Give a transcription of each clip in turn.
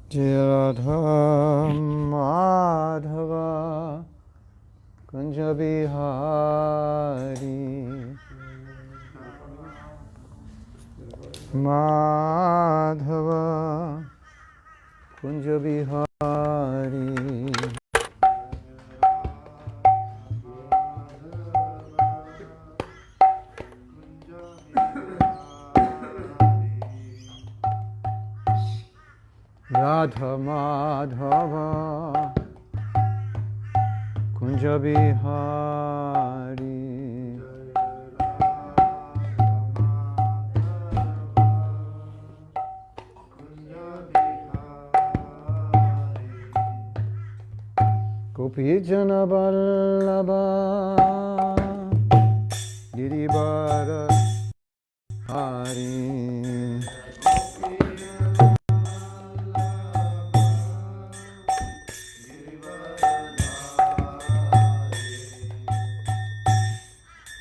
Jai Radha Madhava Kunja Bihari Madhava Kunja Bihari Radha Madhava Kunja Bihari Gopi Jana Vallabha Girivara Hari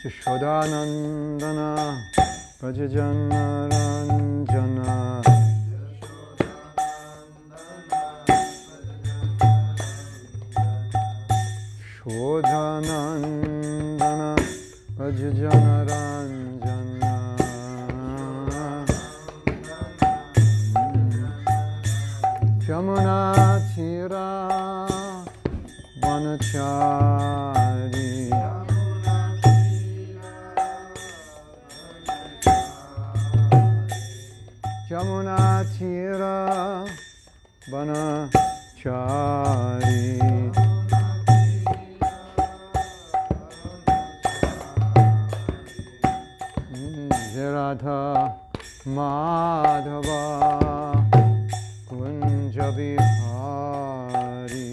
Yashodanandana Vrajajana Ranjana Shodhanandana Vrajajana Ranjana Jamuna Tira Vanachari Jamuna Tira Vanachari Radha Madhava Kunja Bihari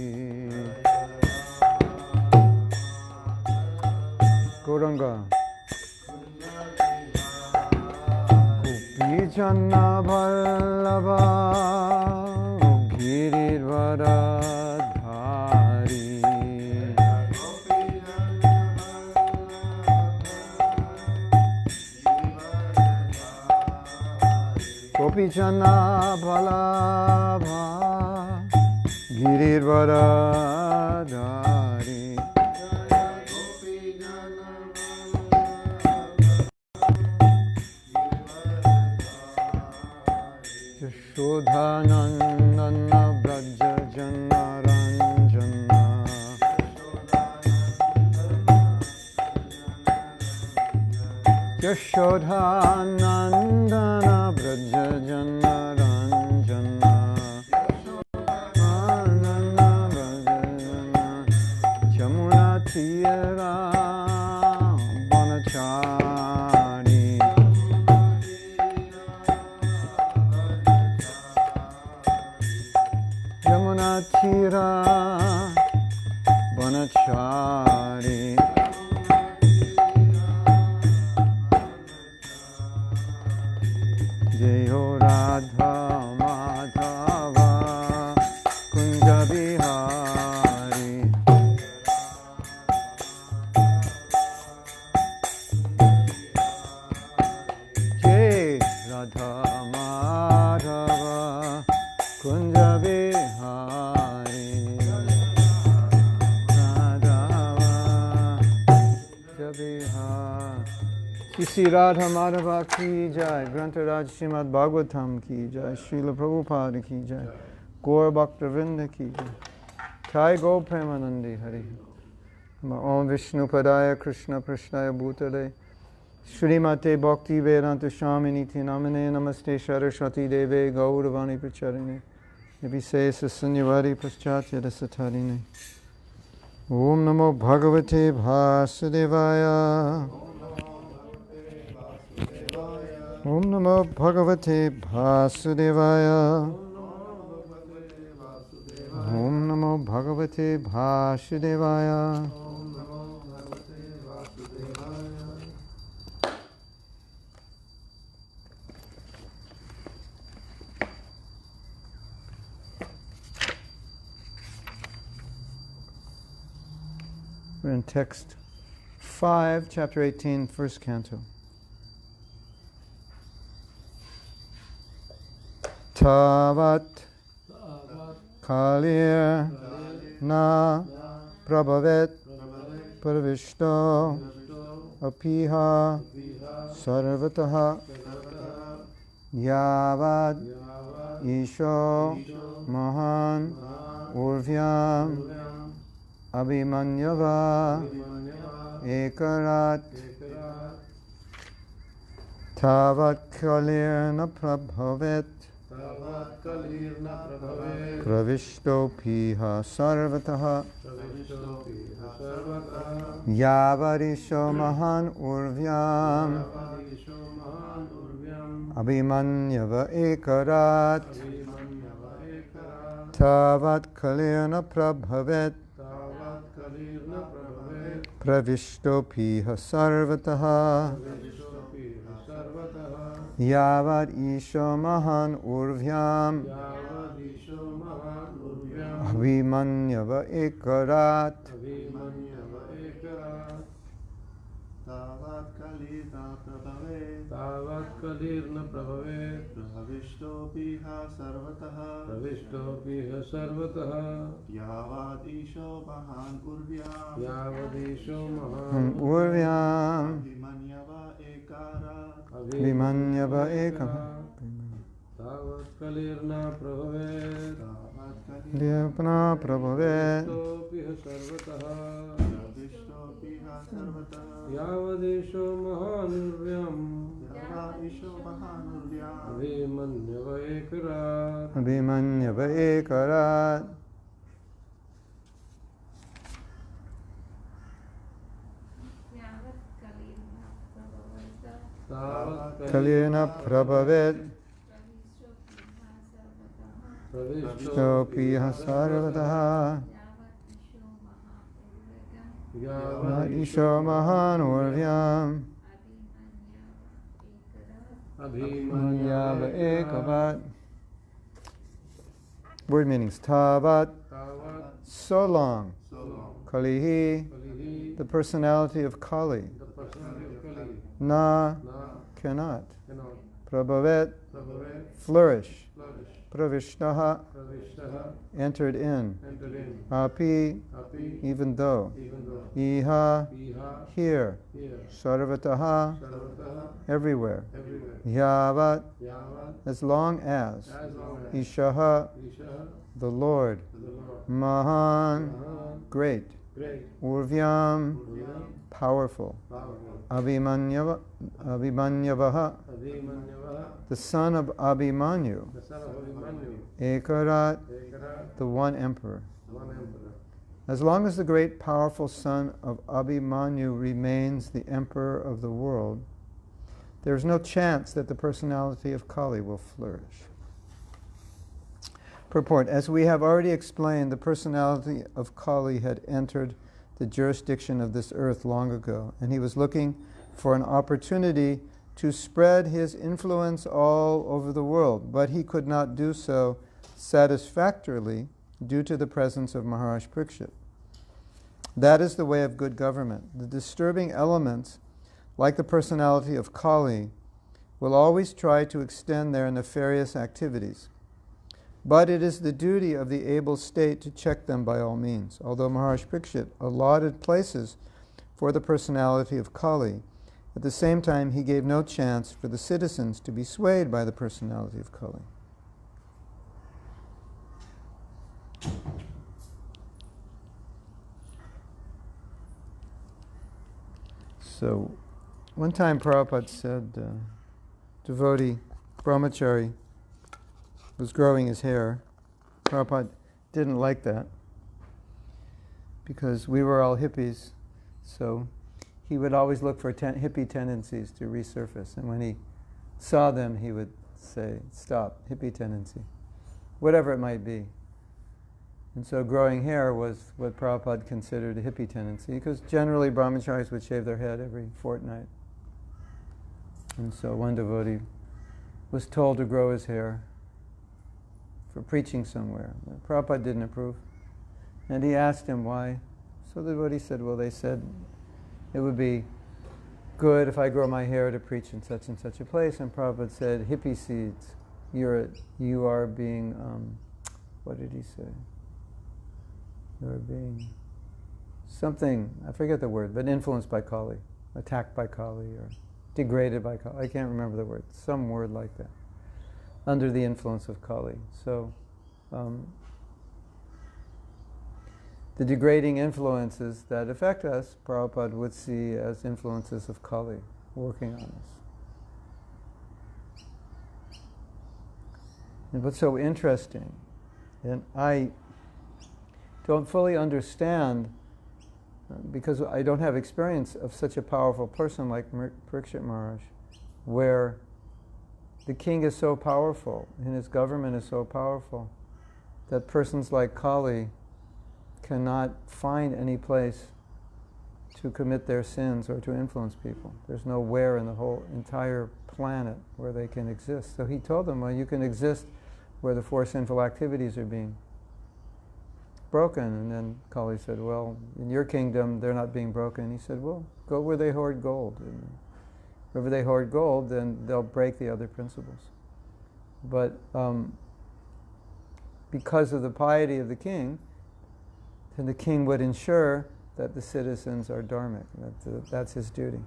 Gauranga Gopi Jana Vallabha Girirvara Dhari Gopi Jana Vallabha Girirvara Dhari Yashodhanandana Vrajajana Ranjana Yashodhanandana Vrajajana Ranjana Jamuna Tira Vanachari Jamuna Tira Vanachari Jayo Radha Madhava Kunja Bihari Jai Radha Madhava Kunja Bihari Radha Bihari Shri Radha Madhava ki jai, Grantaraj Srimad Bhagavatam ki jai, Srila Prabhupada ki jai, Gaur Bhakta-vrinda ki jai, Jai Go Premanandi Hari. Om Vishnu Padaya Krishna Prashnaya Bhutale, Srimate Bhakti Vedanta Swaminiti Namane Namaste Saraswati Deve Gauravani Pracharine, Nibisesa Sanyavari Paschatya Dasatarine. Om Namo Bhagavate Vasudevaya. Om Namo Bhagavate Vasudevaya. Om Namo Bhagavate Vasudevaya. We're in text 5, chapter 18, first canto. Tavat kalir na prabhavet pravishto apiha sarvataha yavad isho mahan urvyam abhimanyava ekarat tavat kalirna prabhavet pravishto piha sarvataha yavarisho mahan urvyam abhimanyava ekarat tavat kalirna prabhavet pravishto piha sarvataha yavad isho mahan urvyam abhimanyava ekarat तावत् कलीर्न प्रभवेत् प्रविष्टोऽपिह सर्वतः यावदीशो महान् urvyam अभिमन्यव ekam तावत् कलीर्न प्रभवेत् Lyapna prabhavet यावदेशो महानुर्व्यम् अभिमन्यव एकरात् abhimanyava ekarat kalirna prabhavet pravishto piha sarvataha isho mahan urvyam abhimanyava ekarat. Word meanings. Tavat, so long. Kalihi, the personality of Kali. Na, cannot. Prabhavet, flourish. Pravishtaha, entered in. Api, even though. Iha, here. Sarvataha, everywhere. Yavat, as long as. Ishaha, the Lord. Mahan, great. Urvyam, powerful. Abhimanyavaha, the son of Abhimanyu. Ekarat, the one emperor. As long as the great powerful son of Abhimanyu remains the emperor of the world, there is no chance that the personality of Kali will flourish. Purport. As we have already explained, the personality of Kali had entered the jurisdiction of this earth long ago, and he was looking for an opportunity to spread his influence all over the world, but he could not do so satisfactorily due to the presence of Maharaj Parikshit. That is the way of good government. The disturbing elements, like the personality of Kali, will always try to extend their nefarious activities. But it is the duty of the able state to check them by all means. Although Maharaj Parikshit allotted places for the personality of Kali, at the same time he gave no chance for the citizens to be swayed by the personality of Kali. So, one time Prabhupada said, devotee, brahmachari, was growing his hair. Prabhupada didn't like that because we were all hippies, so he would always look for hippie tendencies to resurface. And when he saw them, he would say, stop, hippie tendency, whatever it might be. And so growing hair was what Prabhupada considered a hippie tendency, because generally brahmacharis would shave their head every fortnight. And so one devotee was told to grow his hair for preaching somewhere. Prabhupada didn't approve. And he asked him why. So the devotee said, well, they said it would be good if I grow my hair to preach in such and such a place. And Prabhupada said, hippie seeds, you are being what did he say? They were being something, I forget the word, but influenced by Kali, attacked by Kali, or degraded by Kali. I can't remember the word, some word like that. Under the influence of Kali. So, the degrading influences that affect us, Prabhupada would see as influences of Kali working on us. And what's so interesting, and I don't fully understand, because I don't have experience of such a powerful person like Parikshit Maharaj, where the king is so powerful and his government is so powerful that persons like Kali cannot find any place to commit their sins or to influence people. There's nowhere in the whole entire planet where they can exist. So he told them, well, you can exist where the four sinful activities are being broken. And then Kali said, well, in your kingdom, they're not being broken. He said, well, go where they hoard gold. And wherever they hoard gold, then they'll break the other principles. But because of the piety of the king, then the king would ensure that the citizens are dharmic. That's his duty.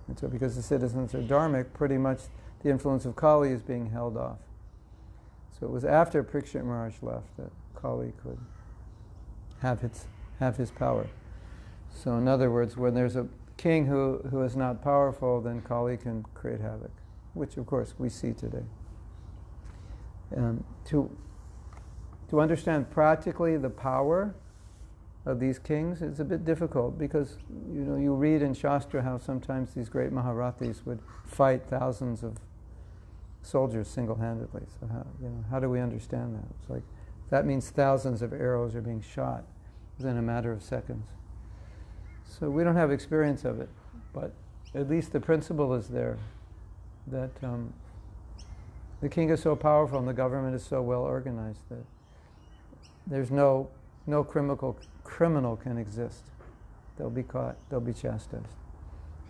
And so because the citizens are dharmic, pretty much the influence of Kali is being held off. So it was after Parikshit Maharaj left that Kali could have his power. So in other words, when there's a king who is not powerful, then Kali can create havoc, which of course we see today. To understand practically the power of these kings is a bit difficult, because you read in Shastra how sometimes these great Maharathis would fight thousands of soldiers single-handedly. So how do we understand that? It's like that means thousands of arrows are being shot within a matter of seconds. So we don't have experience of it, but at least the principle is there that the king is so powerful and the government is so well organized that there's no criminal can exist. They'll be caught, they'll be chastised,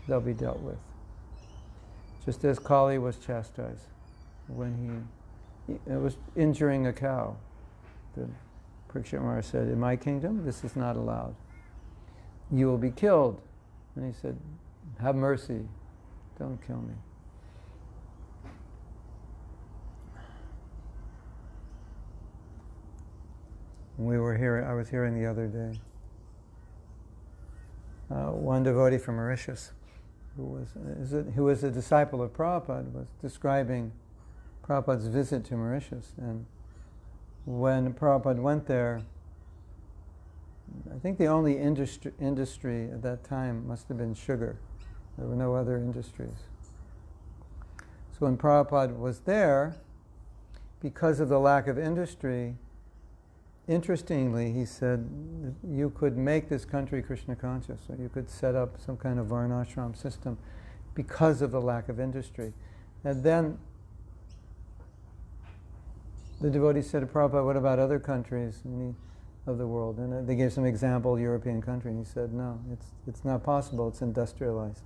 they'll be dealt with. Just as Kali was chastised when he was injuring a cow. The Parikshit Maharaj said, in my kingdom, this is not allowed. You will be killed. And he said, have mercy, don't kill me. I was hearing the other day, one devotee from Mauritius, who was a disciple of Prabhupada, was describing Prabhupada's visit to Mauritius. And when Prabhupada went there, I think the only industry at that time must have been sugar. There were no other industries. So when Prabhupada was there, because of the lack of industry, interestingly, he said, you could make this country Krishna conscious, or you could set up some kind of varnashram system because of the lack of industry. And then the devotee said to Prabhupada, what about other countries of the world? And they gave some example, European country, and he said, no, it's not possible, it's industrialized.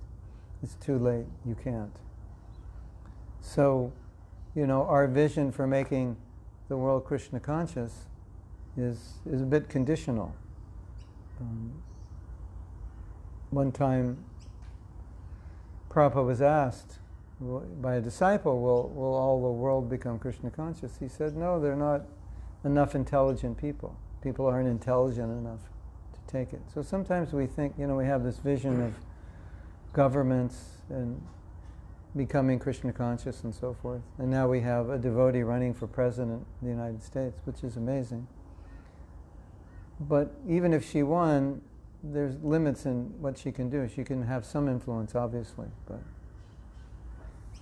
It's too late, you can't. So, our vision for making the world Krishna conscious is a bit conditional. One time, Prabhupada was asked by a disciple, will all the world become Krishna conscious? He said, no, they're not enough intelligent people. People aren't intelligent enough to take it. So sometimes we think, we have this vision of governments and becoming Krishna conscious and so forth. And now we have a devotee running for president of the United States, which is amazing. But even if she won, there's limits in what she can do. She can have some influence, obviously, but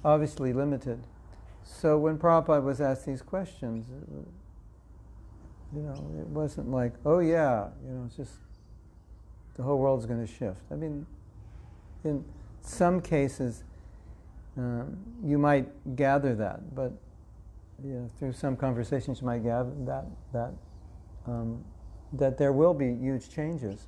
obviously limited. So when Prabhupada was asked these questions, it wasn't like, oh yeah, it's just the whole world's going to shift. I mean, in some cases, you might gather that, but through some conversations you might gather that there will be huge changes.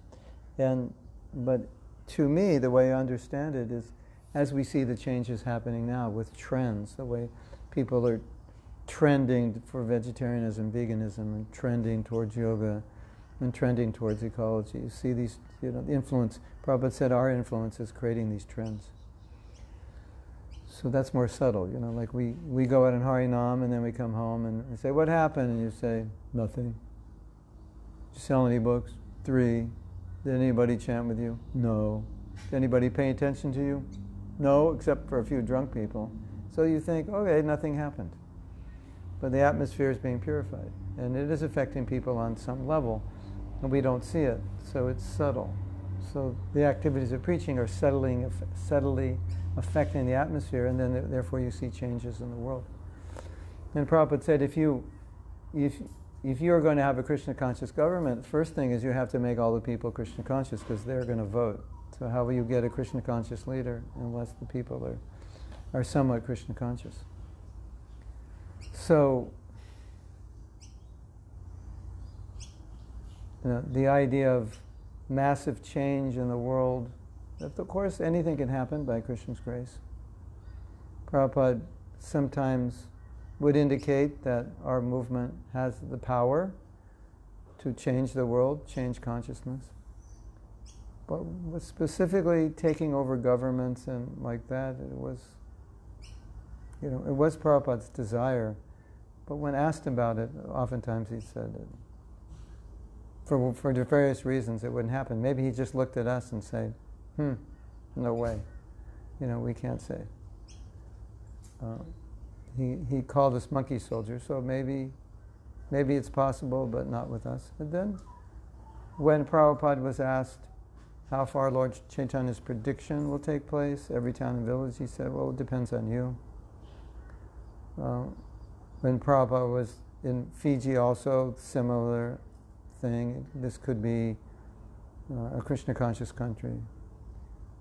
But to me, the way I understand it is, as we see the changes happening now with trends, the way people are trending for vegetarianism, veganism, and trending towards yoga, and trending towards ecology. You see these, the influence. Prabhupada said our influence is creating these trends. So that's more subtle, like we go out in Harinam and then we come home and we say, what happened? And you say, nothing. Did you sell any books? 3. Did anybody chant with you? No. Did anybody pay attention to you? No, except for a few drunk people. So you think, okay, nothing happened. But the atmosphere is being purified. And it is affecting people on some level. And we don't see it. So it's subtle. So the activities of preaching are subtly affecting the atmosphere, and then therefore you see changes in the world. And Prabhupada said, if you are going to have a Krishna conscious government, the first thing is you have to make all the people Krishna conscious, because they're going to vote. So how will you get a Krishna conscious leader unless the people are somewhat Krishna conscious? So the idea of massive change in the world, of course anything can happen by Krishna's grace. Prabhupada sometimes would indicate that our movement has the power to change the world, change consciousness. But specifically taking over governments and like that, it was Prabhupada's desire. But when asked about it, oftentimes he said that for various reasons it wouldn't happen. Maybe he just looked at us and said, no way. We can't say. He called us monkey soldiers, so maybe it's possible, but not with us. And then, when Prabhupada was asked how far Lord Chaitanya's prediction will take place, every town and village, he said, well, it depends on you. When Prabhupada was in Fiji also, similar thing. This could be a Krishna conscious country.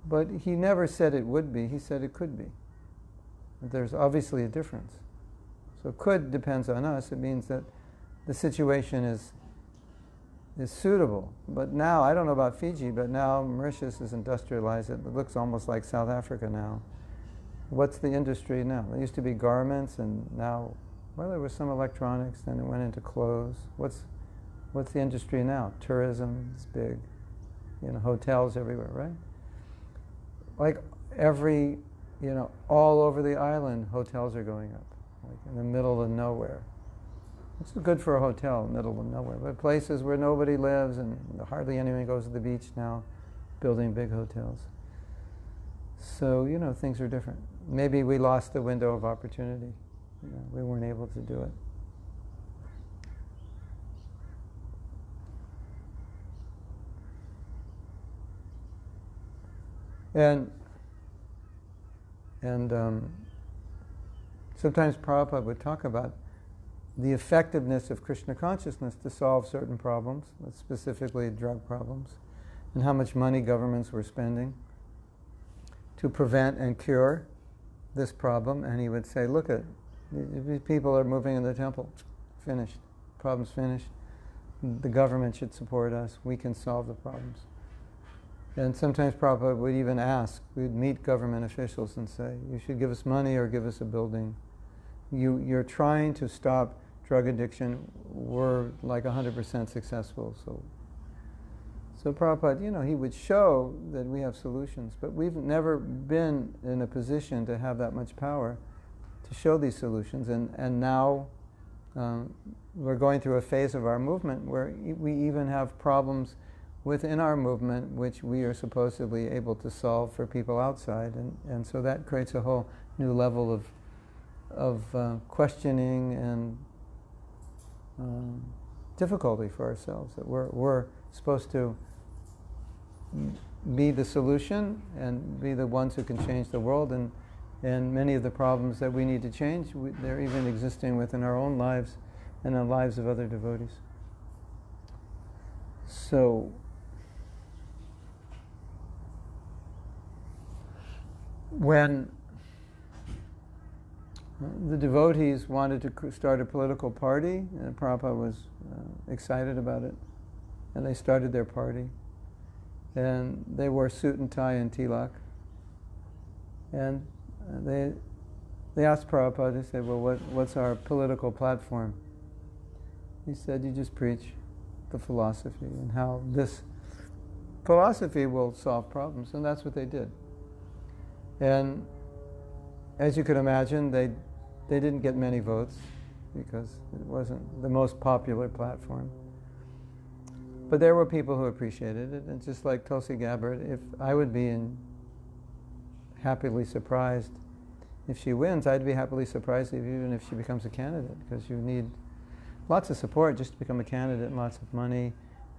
But he never said it would be, he said it could be. There's obviously a difference. So could depends on us. It means that the situation is suitable. But now, I don't know about Fiji, but now Mauritius is industrialized. It looks almost like South Africa now. What's the industry now? It used to be garments, and now, well, there was some electronics, then it went into clothes. What's the industry now? Tourism is big. Hotels everywhere, right? Like all over the island, hotels are going up, like in the middle of nowhere. It's good for a hotel, middle of nowhere, but places where nobody lives and hardly anyone goes to the beach now, building big hotels. So, things are different. Maybe we lost the window of opportunity. We weren't able to do it. And sometimes Prabhupada would talk about the effectiveness of Krishna consciousness to solve certain problems, specifically drug problems, and how much money governments were spending to prevent and cure this problem. And he would say, look at, these people are moving in the temple, finished, problem's finished. The government should support us, we can solve the problems. And sometimes Prabhupada would even ask, we'd meet government officials and say, you should give us money or give us a building. You're trying to stop drug addiction, we're like 100% successful. So Prabhupada, he would show that we have solutions, but we've never been in a position to have that much power to show these solutions. And now we're going through a phase of our movement where we even have problems within our movement, which we are supposedly able to solve for people outside, and so that creates a whole new level of questioning and difficulty for ourselves. That we're supposed to be the solution and be the ones who can change the world, and many of the problems that we need to change, they're even existing within our own lives and the lives of other devotees. So when the devotees wanted to start a political party, and Prabhupada was excited about it, and they started their party, and they wore suit and tie and tilak, and they asked Prabhupada, they said, well, what's our political platform? He said, you just preach the philosophy and how this philosophy will solve problems. And that's what they did. And as you could imagine, they didn't get many votes because it wasn't the most popular platform. But there were people who appreciated it. And just like Tulsi Gabbard, if I would be happily surprised if she wins, I'd be happily surprised even if she becomes a candidate, because you need lots of support just to become a candidate and lots of money.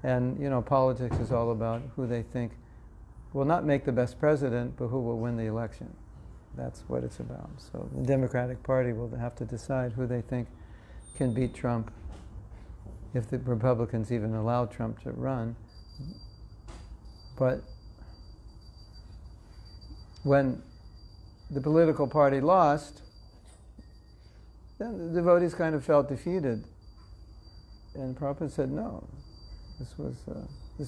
And, politics is all about who they think will not make the best president, but who will win the election. That's what it's about. So the Democratic Party will have to decide who they think can beat Trump, if the Republicans even allow Trump to run. But when the political party lost, then the devotees kind of felt defeated. And Prabhupada said, no, this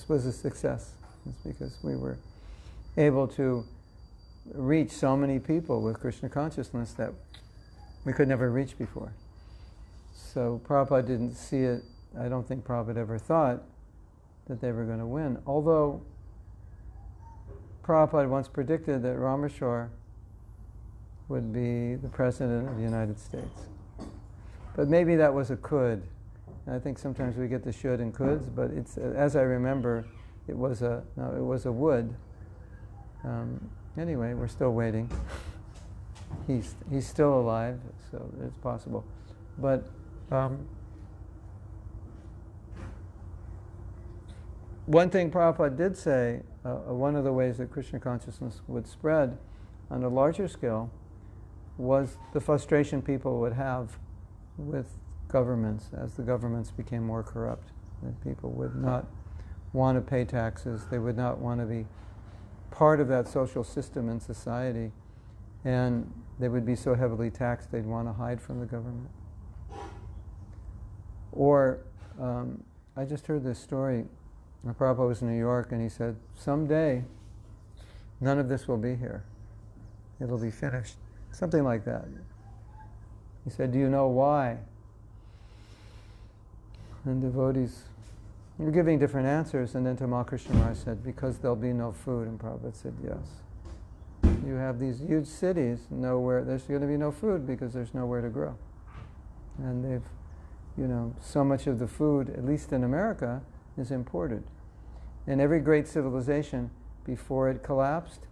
was a success. It's because we were able to reach so many people with Krishna consciousness that we could never reach before. So Prabhupada didn't see it. I don't think Prabhupada ever thought that they were going to win. Although Prabhupada once predicted that Rameshwar would be the President of the United States. But maybe that was a could. And I think sometimes we get the should and coulds, but it's, as I remember, it was a would. Anyway, we're still waiting. He's still alive, so it's possible. But one thing Prabhupada did say, one of the ways that Krishna consciousness would spread on a larger scale was the frustration people would have with governments as the governments became more corrupt. That people would not want to pay taxes, they would not want to be part of that social system in society, and they would be so heavily taxed they'd want to hide from the government. Or, I just heard this story. Prabhupada was in New York and he said, someday none of this will be here. It'll be finished. Something like that. He said, do you know why? And devotees were giving different answers, and then Tamal Krishna Maharaj said, because there'll be no food. And Prabhupada said, yes. You have these huge cities, there's going to be no food because there's nowhere to grow. And they've, so much of the food, at least in America, is imported. And every great civilization, before it collapsed,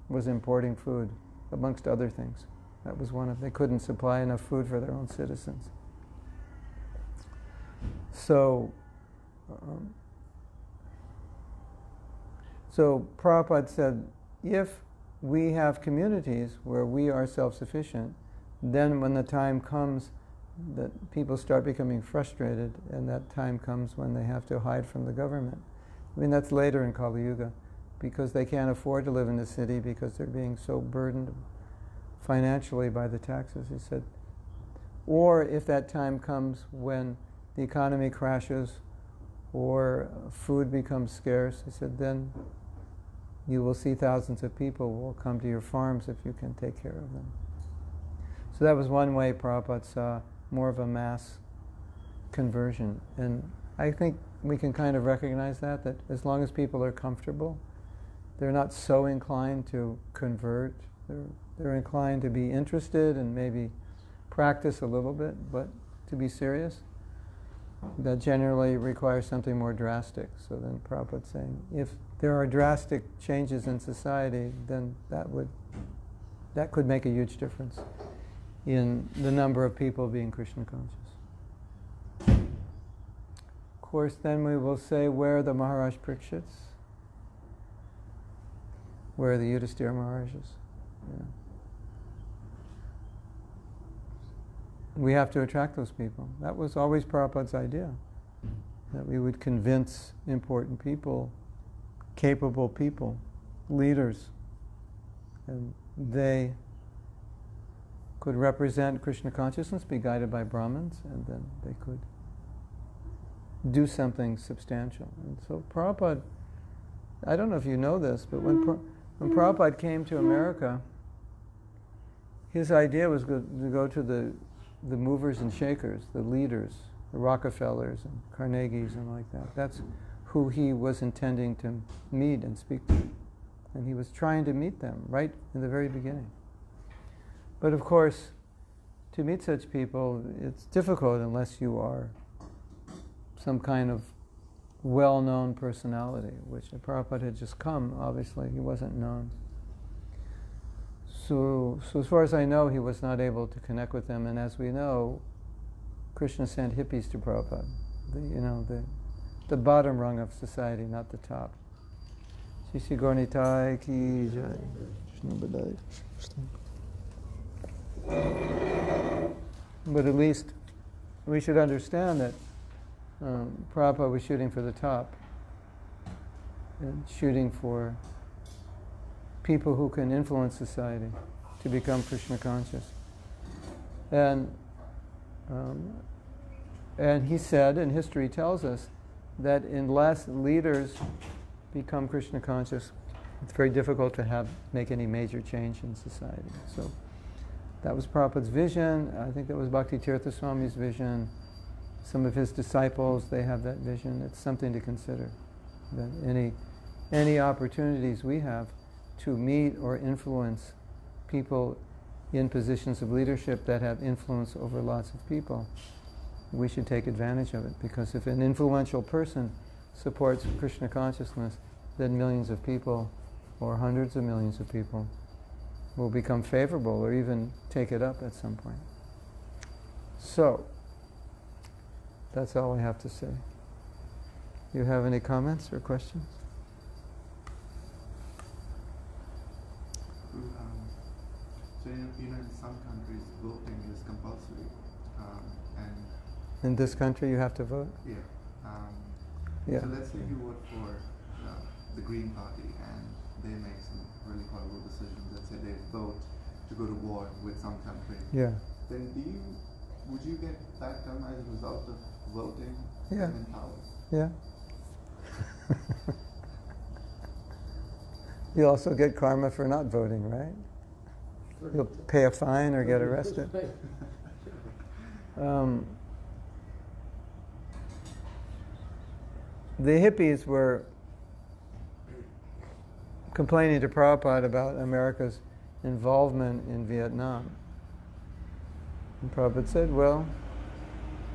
was importing food, amongst other things. That was they couldn't supply enough food for their own citizens. So Prabhupada said, if we have communities where we are self-sufficient, then when the time comes that people start becoming frustrated, and that time comes when they have to hide from the government. I mean, that's later in Kali Yuga, because they can't afford to live in the city because they're being so burdened financially by the taxes, he said. Or if that time comes when the economy crashes or food becomes scarce, he said, then you will see thousands of people will come to your farms if you can take care of them. So that was one way Prabhupada saw more of a mass conversion. And I think we can kind of recognize that as long as people are comfortable, they're not so inclined to convert. They're inclined to be interested and maybe practice a little bit, but to be serious, that generally requires something more drastic. So then Prabhupada's saying, if there are drastic changes in society, then that could make a huge difference in the number of people being Krishna conscious. Of course, then we will say, where are the Maharaj Parikshits? Where are the Yudhisthira Maharajas? Yeah. We have to attract those people. That was always Prabhupada's idea, that we would convince important people, capable people, leaders, and they could represent Krishna consciousness, be guided by Brahmins, and then they could do something substantial. And so Prabhupada, I don't know if you know this, but when Prabhupada came to America, his idea was to go to the movers and shakers, the leaders, the Rockefellers and Carnegies and like that. That's who he was intending to meet and speak to. And he was trying to meet them right in the very beginning. But of course, to meet such people, it's difficult unless you are some kind of well-known personality, which Prabhupada had just come, obviously, he wasn't known. So as far as I know, he was not able to connect with them, and as we know, Krishna sent hippies to Prabhupada, the bottom rung of society, not the top. Shri Gaurnitai ki jai. But at least we should understand that Prabhupada was shooting for the top and shooting for people who can influence society to become Krishna conscious. And he said, and history tells us, that unless leaders become Krishna conscious, it's very difficult to make any major change in society. So that was Prabhupada's vision. I think that was Bhakti Tirtha Swami's vision. Some of his disciples, they have that vision. It's something to consider. That any opportunities we have to meet or influence people in positions of leadership that have influence over lots of people, we should take advantage of it. Because if an influential person supports Krishna consciousness, then millions of people, or hundreds of millions of people, will become favorable or even take it up at some point. So, that's all I have to say. You have any comments or questions? So, in some countries, voting is compulsory, and in this country, you have to vote? Yeah. Yeah. So let's say you vote for the Green Party, and they make some really horrible decisions. Let's say they vote to go to war with some country. Yeah. Then would you get that done as a result of voting Yeah. in power? Yeah. You also get karma for not voting, right? You'll pay a fine or get arrested. The hippies were complaining to Prabhupada about America's involvement in Vietnam. And Prabhupada said, well,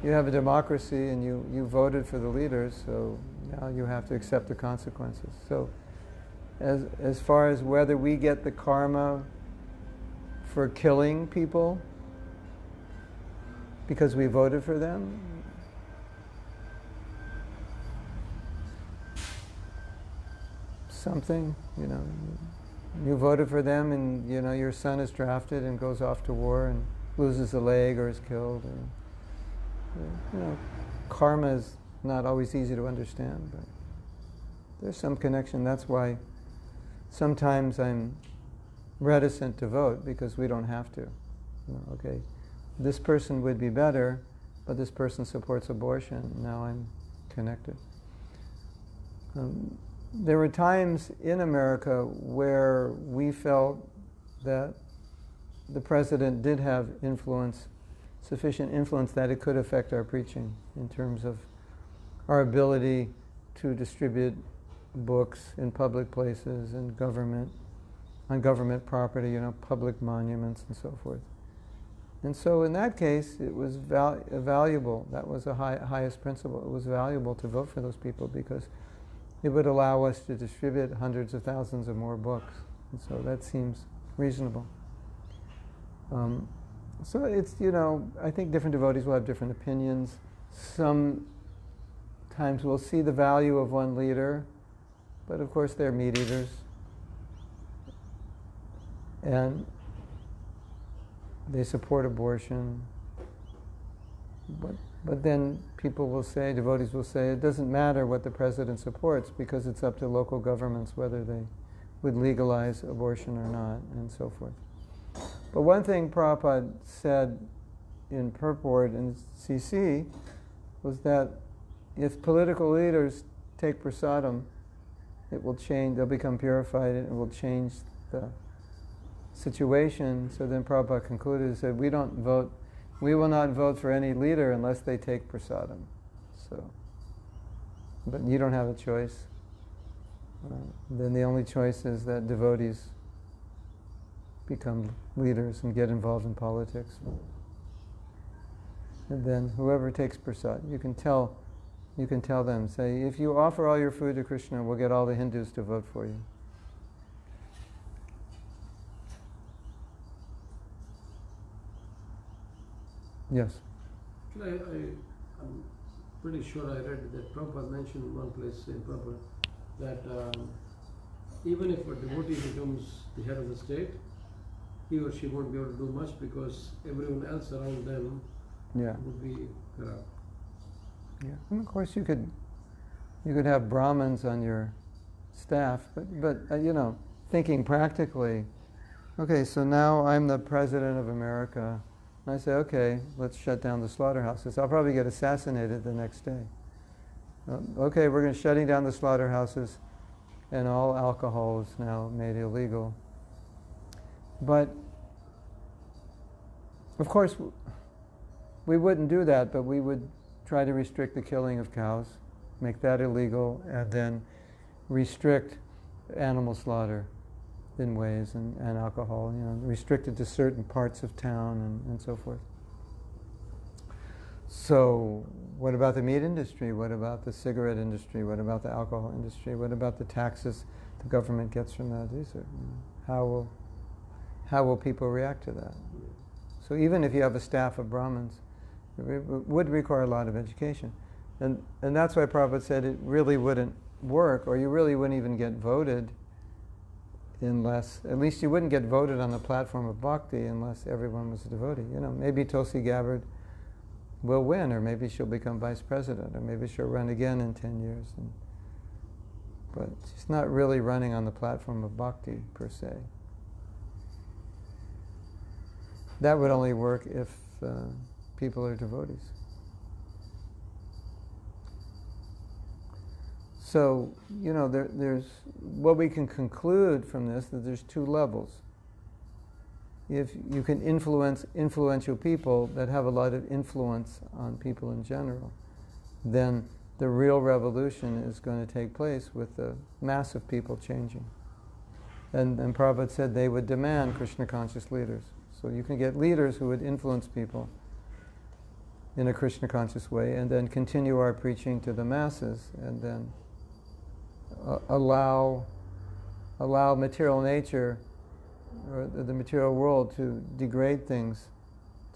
you have a democracy and you voted for the leaders, so now you have to accept the consequences. So as far as whether we get the karma for killing people because we voted for them, something, you voted for them and, your son is drafted and goes off to war and loses a leg or is killed. Or, karma is not always easy to understand, but there's some connection. That's why sometimes I'm reticent to vote, because we don't have to. Okay, this person would be better, but this person supports abortion. Now I'm connected. There were times in America where we felt that the president did have influence, sufficient influence that it could affect our preaching in terms of our ability to distribute books in public places and on government property, public monuments and so forth. And so in that case, it was valuable. That was the highest principle. It was valuable to vote for those people because it would allow us to distribute hundreds of thousands of more books. And so that seems reasonable. So it's, I think different devotees will have different opinions. Sometimes we'll see the value of one leader, but of course they're meat eaters. And they support abortion. But then people will say, devotees will say, it doesn't matter what the president supports because it's up to local governments whether they would legalize abortion or not, and so forth. But one thing Prabhupada said in purport in CC was that if political leaders take prasadam, it will change, they'll become purified, and it will change situation. So then Prabhupada concluded and said, we will not vote for any leader unless they take prasadam. So, but you don't have a choice. Then the only choice is that devotees become leaders and get involved in politics. And then whoever takes prasad, you can tell them, say, if you offer all your food to Krishna, we'll get all the Hindus to vote for you. Yes. I'm pretty sure I read that Prabhupada mentioned in one place in Prabhupada that even if a devotee becomes the head of the state, he or she won't be able to do much because everyone else around them would be corrupt. Yeah, and of course you could have Brahmins on your staff, but thinking practically, okay, so now I'm the president of America, and I say, okay, let's shut down the slaughterhouses. I'll probably get assassinated the next day. Okay, we're going to shutting down the slaughterhouses, and all alcohol is now made illegal. But of course, we wouldn't do that, but we would try to restrict the killing of cows, make that illegal, and then restrict animal slaughter in ways, and alcohol, restrict it to certain parts of town and so forth. So what about the meat industry? What about the cigarette industry? What about the alcohol industry? What about the taxes the government gets from that? These are, how will people react to that? So even if you have a staff of Brahmins, it would require a lot of education. And that's why Prabhupada said it really wouldn't work, or you really wouldn't even get voted unless, at least you wouldn't get voted on the platform of bhakti unless everyone was a devotee. Maybe Tulsi Gabbard will win, or maybe she'll become vice president, or maybe she'll run again in 10 years. But she's not really running on the platform of bhakti, per se. That would only work if people are devotees. So, there's what we can conclude from this, that there's two levels. If you can influence influential people that have a lot of influence on people in general, then the real revolution is going to take place with the mass of people changing. And Prabhupada said they would demand Krishna conscious leaders. So you can get leaders who would influence people in a Krishna conscious way, and then continue our preaching to the masses, and then allow material nature, or the material world, to degrade things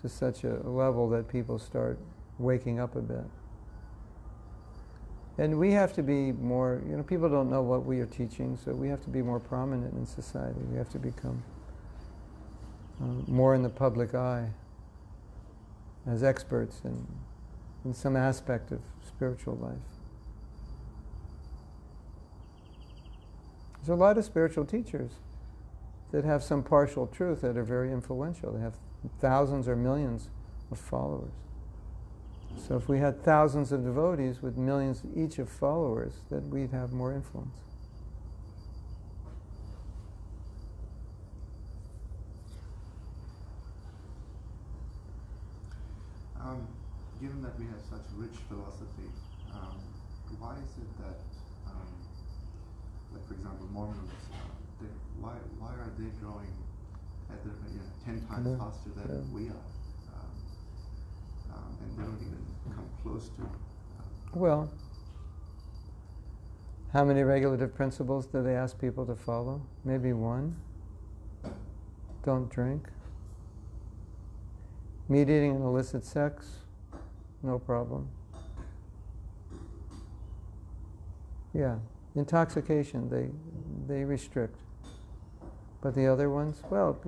to such a level that people start waking up a bit. And we have to be more, people don't know what we are teaching, so we have to be more prominent in society. We have to become more in the public eye as experts in some aspect of spiritual life. There's a lot of spiritual teachers that have some partial truth that are very influential. They have thousands or millions of followers. So if we had thousands of devotees with millions each of followers, then we'd have more influence. Given that we have such rich philosophy, why is it that, like for example, Mormons, why are they growing at 10 times faster than we are? And they don't even come close to. Well, how many regulative principles do they ask people to follow? Maybe one. Don't drink. Meat eating and illicit sex, no problem. Yeah, intoxication, they restrict. But the other ones, well,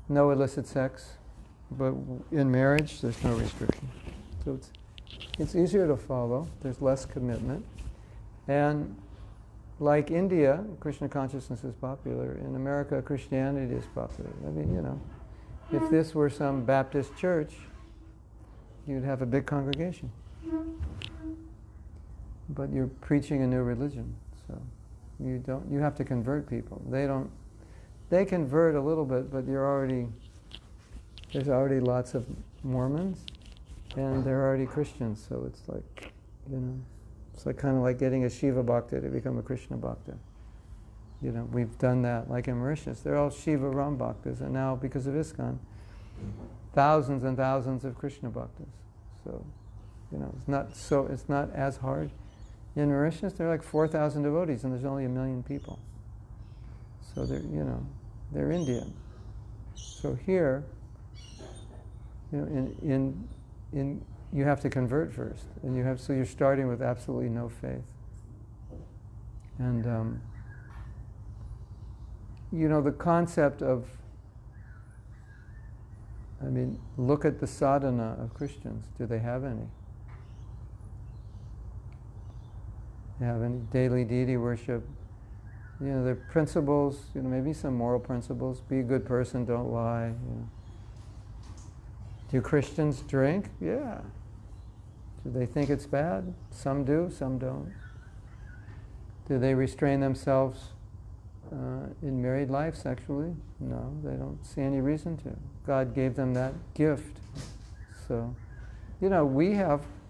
no illicit sex, but in marriage, there's no restriction. So it's easier to follow, there's less commitment. And like India, Krishna consciousness is popular. In America, Christianity is popular. I mean, if this were some Baptist church, you'd have a big congregation. But you're preaching a new religion, so you have to convert people. they convert a little bit, but there's already lots of Mormons, and they're already Christians, so it's like, it's like kind of like getting a Shiva Bhakta to become a Krishna Bhakta. We've done that, like in Mauritius. They're all Shiva Ram Bhaktas, and now, because of ISKCON, thousands and thousands of Krishna Bhaktas. So, it's not as hard. In Mauritius, there are like 4,000 devotees, and there's only 1 million people. So they're Indian. So here, you have to convert first, and so you're starting with absolutely no faith. And the concept of, look at the sadhana of Christians. Do they have any? They have any daily deity worship? Their principles, maybe some moral principles. Be a good person, don't lie. Do Christians drink? Yeah. Do they think it's bad? Some do, some don't. Do they restrain themselves in married life sexually? No, they don't see any reason to. God gave them that gift. So,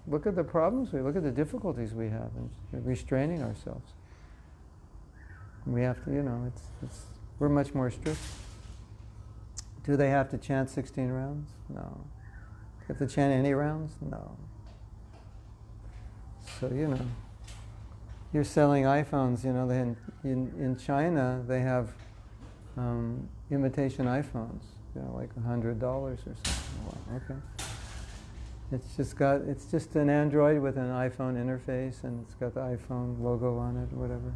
look at the problems look at the difficulties we have in restraining ourselves. We have to, we're much more strict. Do they have to chant 16 rounds? No. Do they have to chant any rounds? No. So, you're selling iPhones, in China they have imitation iPhones, like $100 or something. Well, okay. It's just an Android with an iPhone interface, and it's got the iPhone logo on it, or whatever.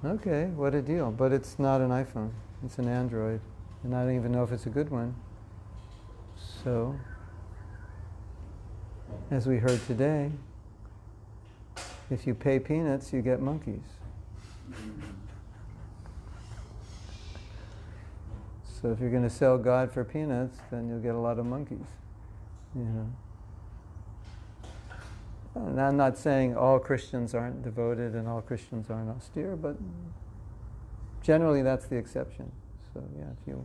Okay, what a deal. But it's not an iPhone, it's an Android, and I don't even know if it's a good one. So, as we heard today, if you pay peanuts, you get monkeys. So if you're going to sell God for peanuts, then you'll get a lot of monkeys. And I'm not saying all Christians aren't devoted and all Christians aren't austere, but generally that's the exception. So yeah, if you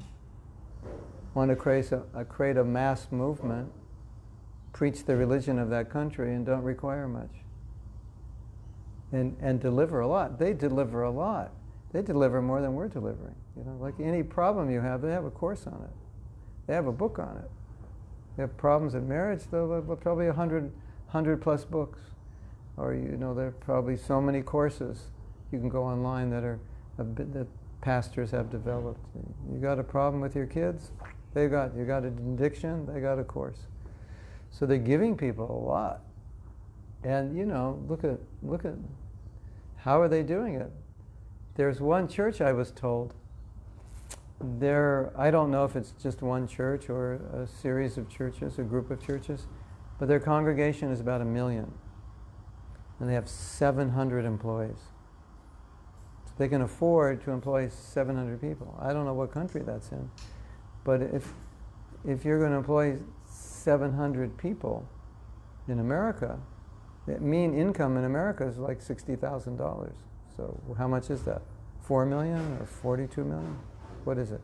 want to create a mass movement, preach the religion of that country and don't require much. And deliver a lot. They deliver a lot. They deliver more than we're delivering. Like any problem you have, they have a course on it. They have a book on it. They have problems in marriage, they'll have probably 100 plus books. Or there are probably so many courses you can go online that pastors have developed. You got a problem with your kids? You got an addiction? They got a course. So they're giving people a lot. And look at how are they doing it? There's one church, I was told. I don't know if it's just one church or a series of churches, a group of churches, but their congregation is about 1 million. And they have 700 employees. So they can afford to employ 700 people. I don't know what country that's in. But if you're going to employ 700 people in America, the mean income in America is like $60,000. So how much is that? 4 million or 42 million? What is it?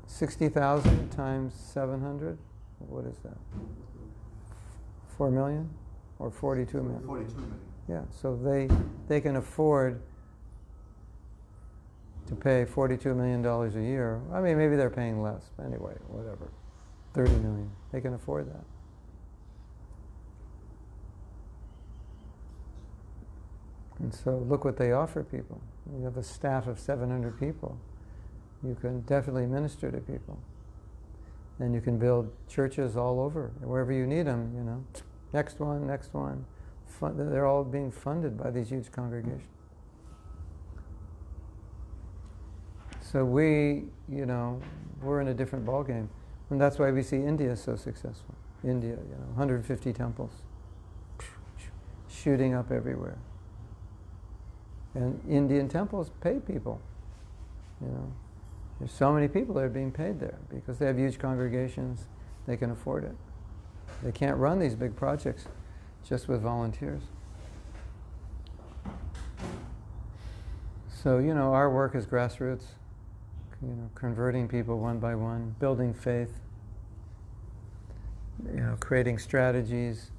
60,000 times 700? What is that? 4 million or 42 million? 42 million. Yeah, so they can afford to pay $42 million a year. Maybe they're paying less. Anyway, whatever. 30 million. They can afford that. And so look what they offer people. You have a staff of 700 people. You can definitely minister to people. And you can build churches all over, wherever you need them, Next one. They're all being funded by these huge congregations. So we're in a different ballgame. And that's why we see India so successful. India, 150 temples. Shooting up everywhere. And Indian temples pay people. There's so many people that are being paid there because they have huge congregations. They can afford it. They can't run these big projects just with volunteers. So, our work is grassroots, converting people one by one, building faith, creating strategies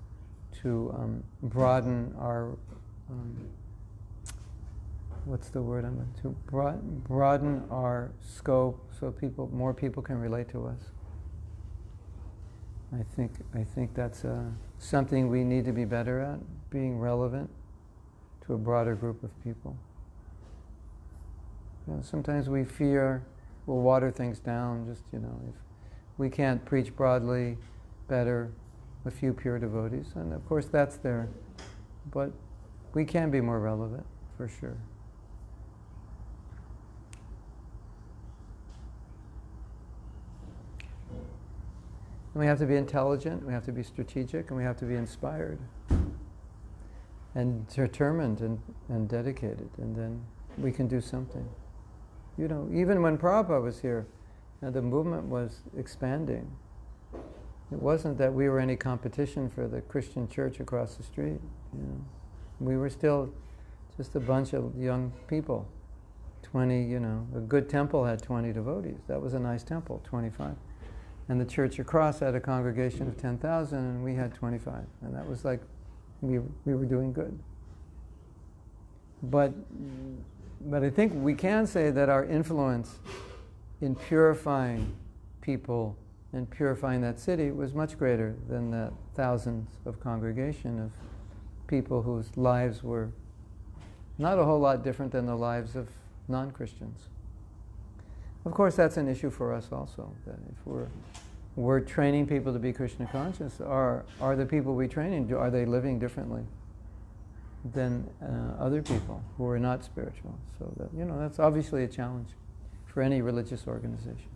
to broaden our, broaden our scope so more people can relate to us. I think that's something we need to be better at, being relevant to a broader group of people. Sometimes we fear we'll water things down, if we can't preach broadly, better, a few pure devotees, and of course that's there, but we can be more relevant, for sure. And we have to be intelligent, we have to be strategic, and we have to be inspired and determined and dedicated, and then we can do something. Even when Prabhupada was here, the movement was expanding. It wasn't that we were any competition for the Christian church across the street. We were still just a bunch of young people. 20, a good temple had 20 devotees. That was a nice temple, 25. And the church across had a congregation of 10,000, and we had 25. And that was like, we were doing good. But I think we can say that our influence in purifying people and purifying that city was much greater than the thousands of congregation of people whose lives were not a whole lot different than the lives of non-Christians. Of course, that's an issue for us also, that if we're training people to be Krishna conscious, are the people we training, are they living differently than other people who are not spiritual? So that, that's obviously a challenge for any religious organization.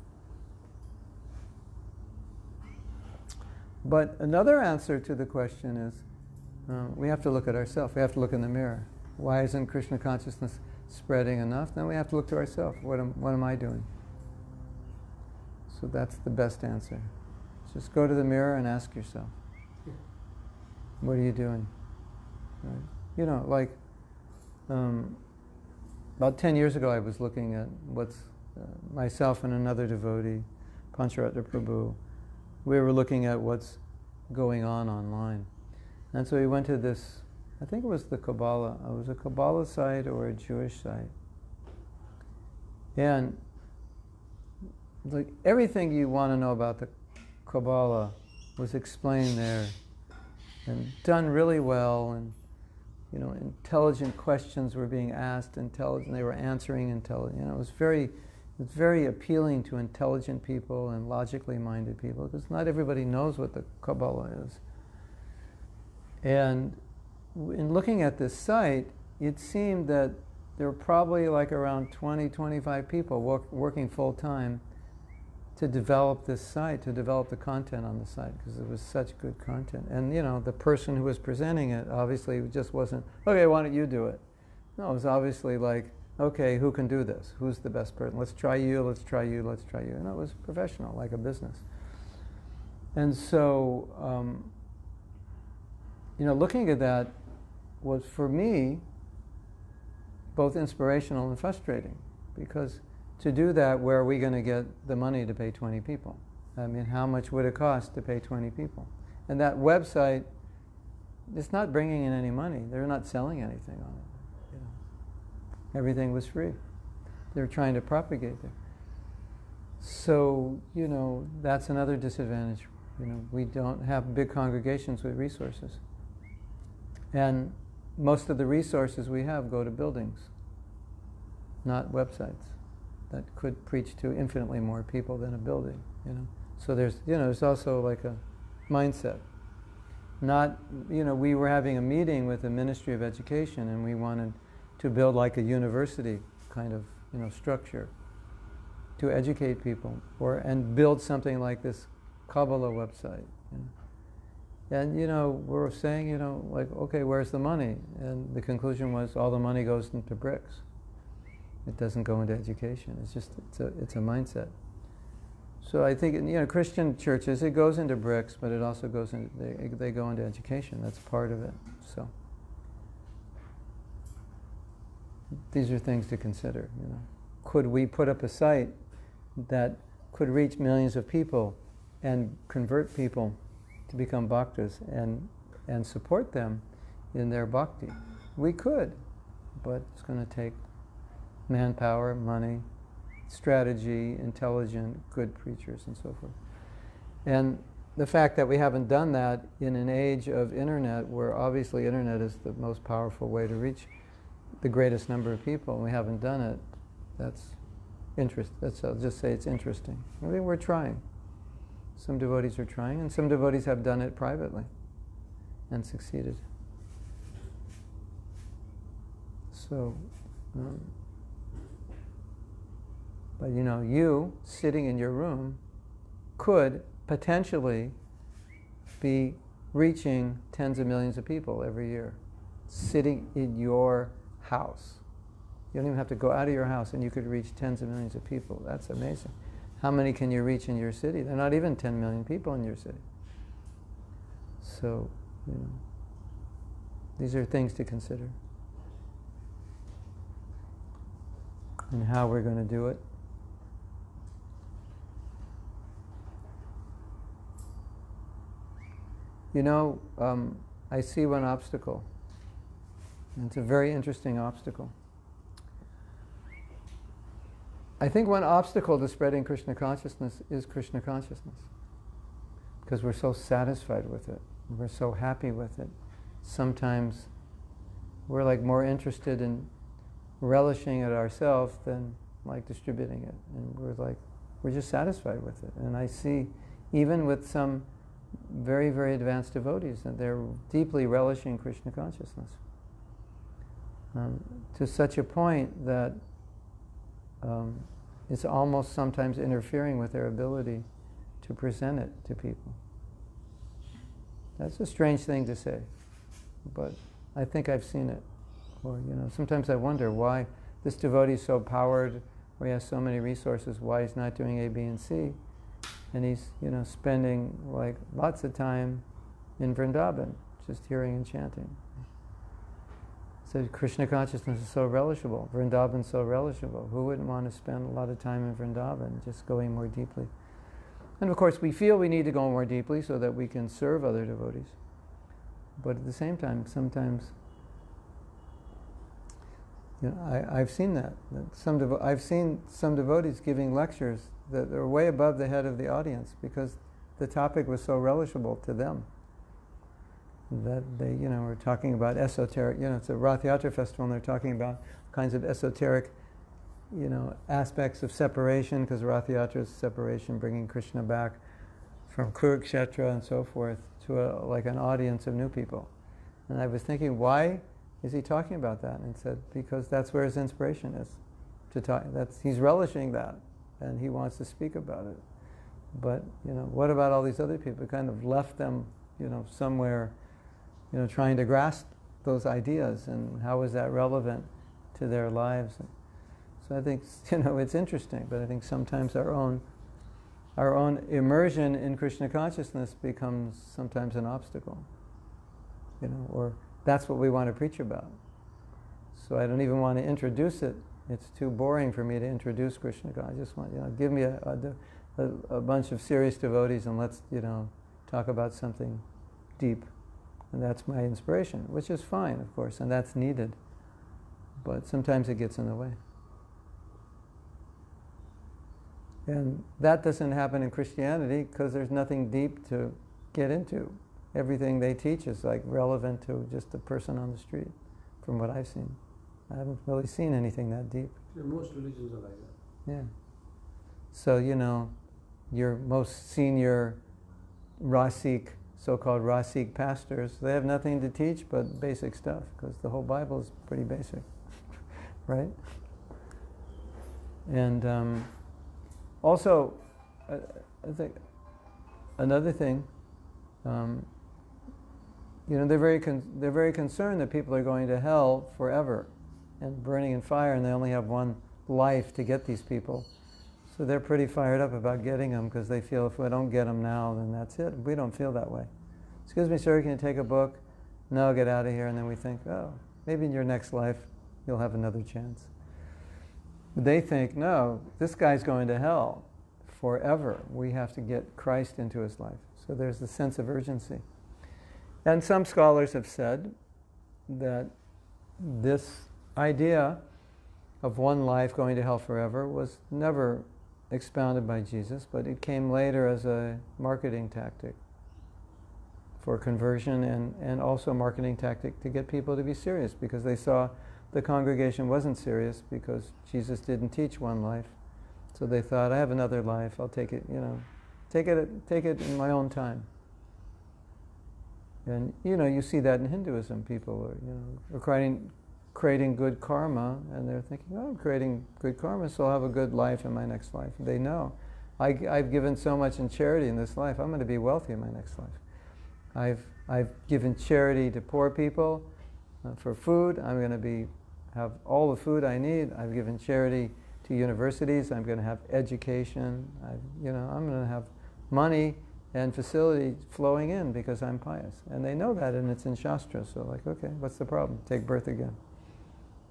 But another answer to the question is, we have to look at ourselves. We have to look in the mirror. Why isn't Krishna consciousness spreading enough? Then we have to look to ourselves. What am I doing? So that's the best answer. Just go to the mirror and ask yourself, what are you doing? Right? About 10 years ago I was looking at what's myself and another devotee, Pancharatna Prabhu, we were looking at what's going on online. And so we went to this, I think it was the Kabbalah. It was a Kabbalah site or a Jewish site. And everything you want to know about the Kabbalah was explained there and done really well, and intelligent questions were being asked, and they were answering intelligent. It was very appealing to intelligent people and logically minded people, because not everybody knows what the Kabbalah is. And in looking at this site, it seemed that there were probably around 20, 25 people working full time to develop this site, to develop the content on the site, because it was such good content. And the person who was presenting it obviously just wasn't, okay, why don't you do it? No, it was obviously okay, who can do this? Who's the best person? Let's try you, let's try you, let's try you. And it was professional, like a business. And so, looking at that was, for me, both inspirational and frustrating, because to do that, where are we going to get the money to pay 20 people? I mean, how much would it cost to pay 20 people? And that website, it's not bringing in any money. They're not selling anything on it. Everything was free. They're trying to propagate there. So, that's another disadvantage. We don't have big congregations with resources. And most of the resources we have go to buildings, not websites that could preach to infinitely more people than a building, So there's also a mindset. We were having a meeting with the Ministry of Education, and we wanted to build a university kind of, structure to educate people, and build something like this Kabbalah website. And we're saying, okay, where's the money? And the conclusion was, all the money goes into bricks. It doesn't go into education. It's a mindset. So I think Christian churches, it goes into bricks, but it also goes into they go into education. That's part of it. So these are things to consider. Could we put up a site that could reach millions of people and convert people to become bhaktas and support them in their bhakti? We could, but it's going to take manpower, money, strategy, intelligent, good preachers, and so forth. And the fact that we haven't done that in an age of internet, where obviously internet is the most powerful way to reach the greatest number of people, and we haven't done it, I'll just say it's interesting. I think we're trying. Some devotees are trying, and some devotees have done it privately and succeeded. So, but you sitting in your room could potentially be reaching tens of millions of people every year, sitting in your house. You don't even have to go out of your house, and you could reach tens of millions of people. That's amazing. How many can you reach in your city? There are not even 10 million people in your city. So, these are things to consider. And how we're going to do it. I see one obstacle. And it's a very interesting obstacle. I think one obstacle to spreading Krishna consciousness is Krishna consciousness. Because we're so satisfied with it. We're so happy with it. Sometimes we're like more interested in relishing it ourselves than like distributing it. And we're just satisfied with it. And I see, even with some very, very advanced devotees, that they're deeply relishing Krishna consciousness. To such a point that it's almost sometimes interfering with their ability to present it to people. That's a strange thing to say, but I think I've seen it. Or, sometimes I wonder why this devotee is so powered, or he has so many resources, why he's not doing A, B, and C, and he's, spending like lots of time in Vrindavan, just hearing and chanting. So Krishna consciousness is so relishable. Vrindavan is so relishable. Who wouldn't want to spend a lot of time in Vrindavan, just going more deeply? And of course, we feel we need to go more deeply so that we can serve other devotees. But at the same time, sometimes, I've seen that. I've seen some devotees giving lectures that are way above the head of the audience because the topic was so relishable to them. That they, were talking about esoteric, it's a Rath Yatra festival, and they're talking about kinds of esoteric, aspects of separation, because Rath Yatra is separation, bringing Krishna back from Kurukshetra and so forth to an audience of new people. And I was thinking, why is he talking about that? And he said, because that's where his inspiration is. He's relishing that, and he wants to speak about it. But, what about all these other people? It kind of left them, somewhere, trying to grasp those ideas, and how is that relevant to their lives? So I think, it's interesting, but I think sometimes our own immersion in Krishna consciousness becomes sometimes an obstacle, or that's what we want to preach about. So I don't even want to introduce it. It's too boring for me to introduce Krishna consciousness. I just want, give me a bunch of serious devotees and let's, talk about something deep. And that's my inspiration, which is fine, of course, and that's needed. But sometimes it gets in the way. And that doesn't happen in Christianity because there's nothing deep to get into. Everything they teach is like relevant to just the person on the street, from what I've seen. I haven't really seen anything that deep. Most religions are like that. Yeah. So, your most senior Rasik, so-called Rasik pastors, they have nothing to teach but basic stuff, because the whole Bible is pretty basic, right? And also, I think another thing, they're very concerned that people are going to hell forever and burning in fire, and they only have one life to get these people. So they're pretty fired up about getting them, because they feel if we don't get them now, then that's it. We don't feel that way. Excuse me, sir, can you take a book? No, get out of here. And then we think, oh, maybe in your next life you'll have another chance. They think, no, this guy's going to hell forever. We have to get Christ into his life. So there's a sense of urgency. And some scholars have said that this idea of one life going to hell forever was never expounded by Jesus, but it came later as a marketing tactic for conversion, and also a marketing tactic to get people to be serious, because they saw the congregation wasn't serious because Jesus didn't teach one life. So they thought, I have another life, I'll take it, take it in my own time. And you see that in Hinduism. People are creating good karma, and they're thinking, oh, I'm creating good karma, so I'll have a good life in my next life. They know, I've given so much in charity in this life, I'm going to be wealthy in my next life. I've given charity to poor people for food. I'm going to have all the food I need. I've given charity to universities. I'm going to have education. I'm going to have money and facility flowing in because I'm pious. And they know that, and it's in Shastra. So like, okay, what's the problem? Take birth again.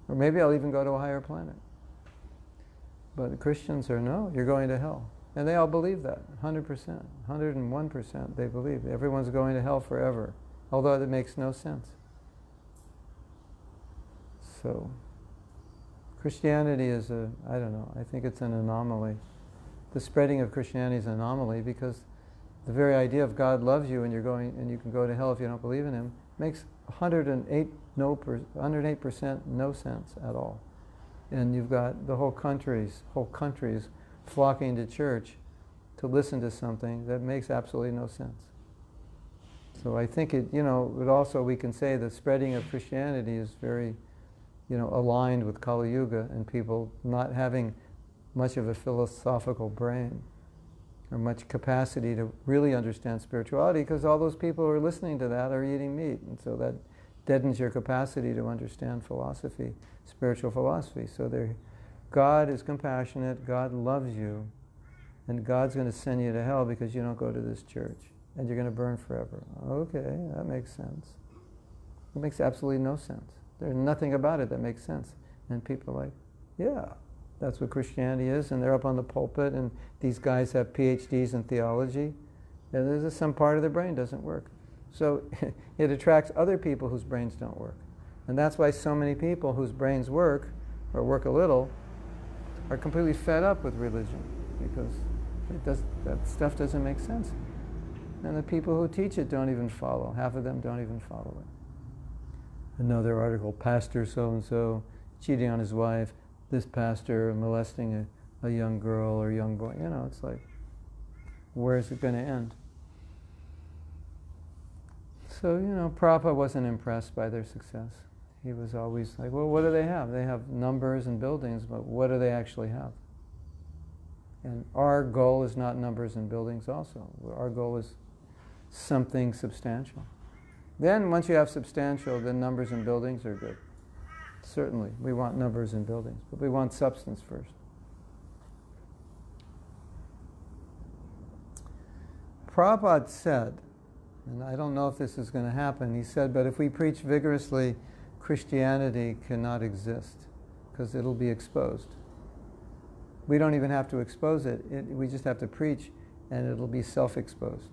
Or maybe I'll even go to a higher planet. But the Christians are, no, you're going to hell. And they all believe that, 100%, 101% they believe. Everyone's going to hell forever, although it makes no sense. So, Christianity is I don't know, I think it's an anomaly. The spreading of Christianity is an anomaly because the very idea of God loves you and you can go to hell if you don't believe in Him makes 108% no sense at all. And you've got the whole countries flocking to church to listen to something that makes absolutely no sense. So I think but also we can say the spreading of Christianity is very, aligned with Kali Yuga and people not having much of a philosophical brain or much capacity to really understand spirituality, because all those people who are listening to that are eating meat, and so that deadens your capacity to understand philosophy, spiritual philosophy. So God is compassionate, God loves you, and God's going to send you to hell because you don't go to this church, and you're going to burn forever. Okay, that makes sense. It makes absolutely no sense. There's nothing about it that makes sense. And people are like, yeah, that's what Christianity is, and they're up on the pulpit, and these guys have PhDs in theology, and there's some part of their brain doesn't work. So it attracts other people whose brains don't work. And that's why so many people whose brains work, or work a little, are completely fed up with religion, because that stuff doesn't make sense. And the people who teach it don't even follow. Half of them don't even follow it. Another article, pastor so-and-so cheating on his wife, this pastor molesting a young girl or young boy. It's like, where is it going to end? So, Prabhupada wasn't impressed by their success. He was always like, well, what do they have? They have numbers and buildings, but what do they actually have? And our goal is not numbers and buildings also. Our goal is something substantial. Then, once you have substantial, then numbers and buildings are good. Certainly, we want numbers and buildings, but we want substance first. Prabhupada said, and I don't know if this is going to happen, he said, but if we preach vigorously, Christianity cannot exist, because it'll be exposed. We don't even have to expose it. We just have to preach, and it'll be self-exposed.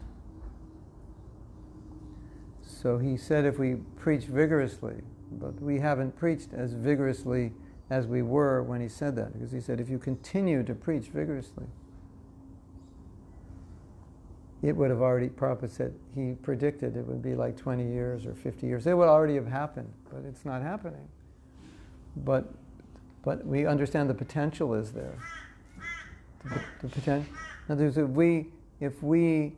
So he said if we preach vigorously, but we haven't preached as vigorously as we were when he said that, because he said if you continue to preach vigorously, it would have already, Prabhupada said, he predicted it would be like 20 years or 50 years. It would already have happened, but it's not happening. But we understand the potential is there. The potential. In other words, if we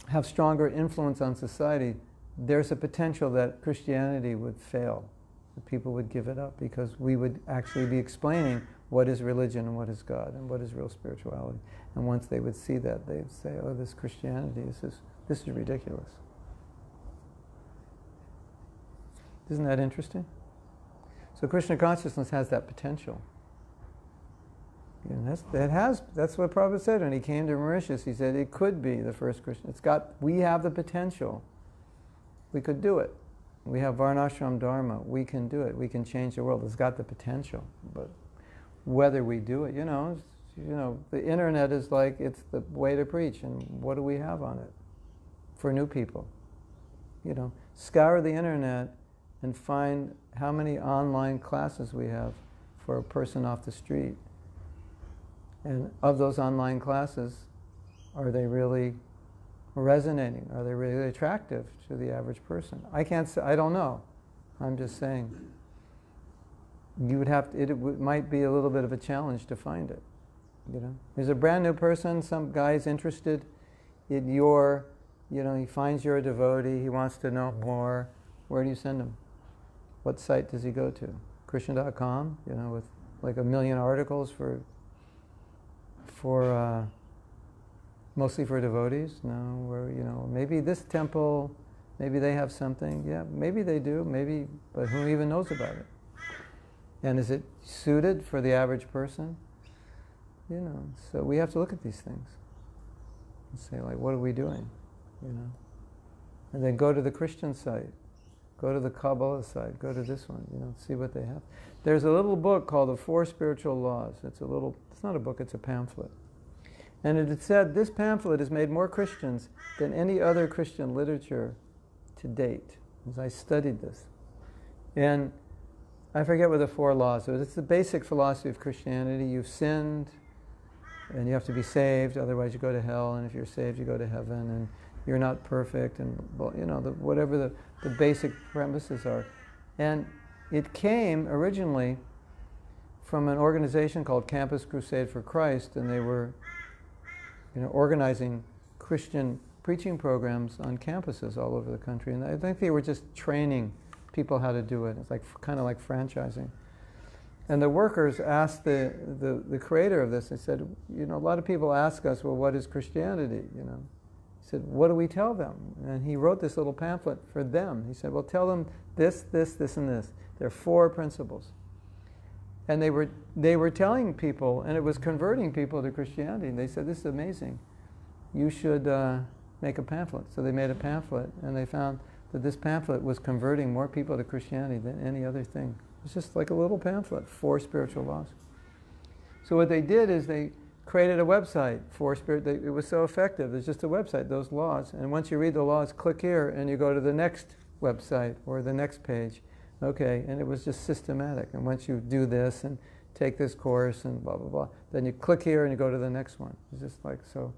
have stronger influence on society, there's a potential that Christianity would fail, that people would give it up, because we would actually be explaining what is religion and what is God and what is real spirituality. And once they would see that, they'd say, oh, this Christianity, this is ridiculous. Isn't that interesting? So Krishna consciousness has that potential. And that's what Prabhupada said when he came to Mauritius. He said it could be the first Christian. We have the potential. We could do it. We have Varnashram Dharma. We can do it. We can change the world. It's got the potential. But whether we do it, the internet is like, it's the way to preach. And what do we have on it for new people? Scour the internet and find how many online classes we have for a person off the street. And of those online classes, are they really resonating? Are they really attractive to the average person? I can't say, I don't know. I'm just saying. You would have to, it might be a little bit of a challenge to find it. There's a brand new person, some guy's interested in your, he finds you're a devotee, he wants to know more. Where do you send him? What site does he go to? Krishna.com, with like 1 million articles for mostly for devotees? No, where, maybe this temple, maybe they have something. Yeah, maybe they do, maybe, but who even knows about it? And is it suited for the average person? So we have to look at these things and say, like, what are we doing? And then go to the Christian site, go to the Kabbalah site, go to this one, see what they have. There's a little book called The Four Spiritual Laws. It's not a book, it's a pamphlet. And it said, this pamphlet has made more Christians than any other Christian literature to date, as I studied this. And I forget what the 4 laws are. It's the basic philosophy of Christianity. You've sinned, and you have to be saved, otherwise you go to hell, and if you're saved, you go to heaven, and you're not perfect, and whatever the basic premises are. And it came originally from an organization called Campus Crusade for Christ, and they were organizing Christian preaching programs on campuses all over the country. And I think they were just training people how to do it. It's like kind of like franchising. And the workers asked the creator of this, they said, a lot of people ask us, well, what is Christianity? He said, what do we tell them? And he wrote this little pamphlet for them. He said, well, tell them this, this, this, and this. There are 4 principles. And they were telling people, and it was converting people to Christianity. And they said, this is amazing. You should make a pamphlet. So they made a pamphlet, and they found that this pamphlet was converting more people to Christianity than any other thing. It's just like a little pamphlet, 4 spiritual laws. So what they did is they created a website for it was so effective. There's just a website, those laws. And once you read the laws, click here, and you go to the next website or the next page. Okay, and it was just systematic. And once you do this and take this course and blah, blah, blah, then you click here and you go to the next one. It's just like so.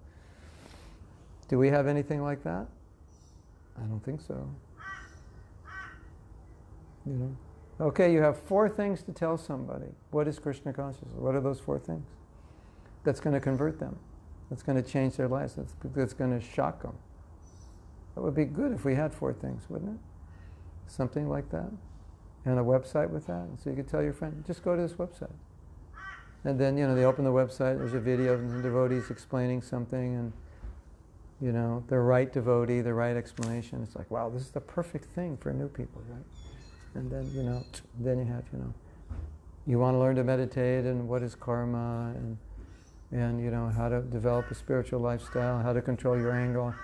Do we have anything like that? I don't think so. Okay, you have 4 things to tell somebody. What is Krishna consciousness? What are those 4 things? That's going to convert them. That's going to change their lives. That's going to shock them. That would be good if we had 4 things, wouldn't it? Something like that. And a website with that. And so you could tell your friend, just go to this website. And then, they open the website, there's a video of the devotees explaining something, and, the right devotee, the right explanation. It's like, wow, this is the perfect thing for new people, right? And then, then you have, you want to learn to meditate, and what is karma, and how to develop a spiritual lifestyle, how to control your anger,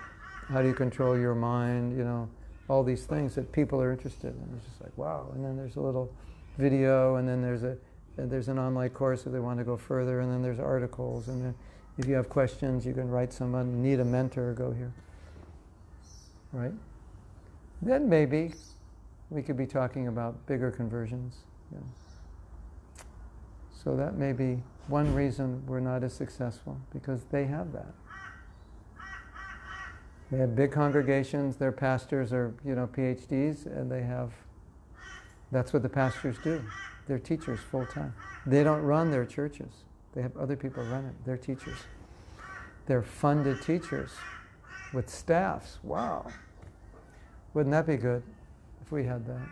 how do you control your mind, all these things that people are interested in. It's just like, wow. And then there's a little video, and then there's an online course if they want to go further, and then there's articles, and then if you have questions, you can write someone. You need a mentor, go here. Right? Then maybe we could be talking about bigger conversions. So that may be one reason we're not as successful, because they have that. They have big congregations, their pastors are, PhDs, and that's what the pastors do. They're teachers full time. They don't run their churches. They have other people run it. They're teachers. They're funded teachers with staffs. Wow. Wouldn't that be good if we had that?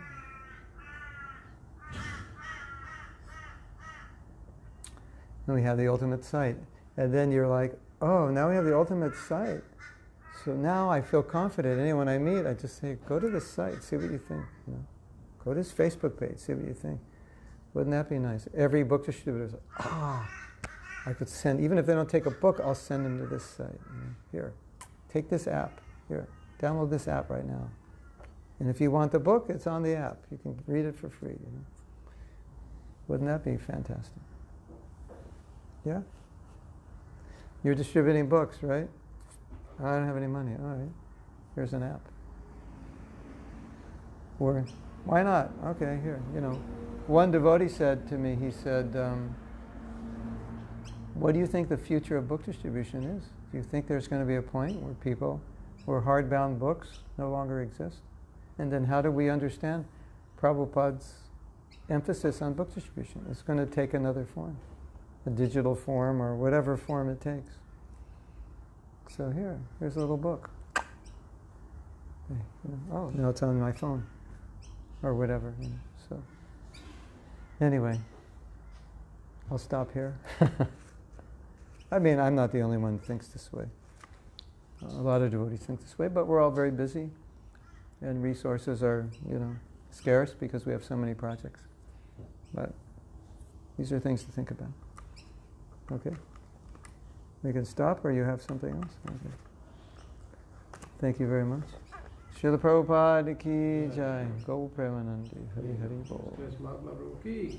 And we have the ultimate sight. And then you're like, oh, now we have the ultimate sight. So now I feel confident. Anyone I meet, I just say, go to this site, see what you think. Go to his Facebook page, see what you think. Wouldn't that be nice? Every book distributor is like, I could send, even if they don't take a book, I'll send them to this site. Here, take this app. Here, download this app right now. And if you want the book, it's on the app. You can read it for free. You know? Wouldn't that be fantastic? Yeah? You're distributing books, right? I don't have any money. All right. Here's an app. Or, why not? Okay, here. You know, one devotee said to me, he said, what do you think the future of book distribution is? Do you think there's going to be a point where hardbound books no longer exist? And then how do we understand Prabhupada's emphasis on book distribution? It's going to take another form, a digital form or whatever form it takes. So here's a little book. Okay, you know, oh, now it's on my phone or whatever. You know, so anyway, I'll stop here. I mean, I'm not the only one who thinks this way. A lot of devotees think this way, but we're all very busy, and resources are, you know, scarce because we have so many projects. But these are things to think about. Okay? We can stop, or you have something else? Okay. Thank you very much. Srila Prabhupada ki jai. Go Premanandi. Hari Hari Bol. His Grace Mahatma Prabhu ki.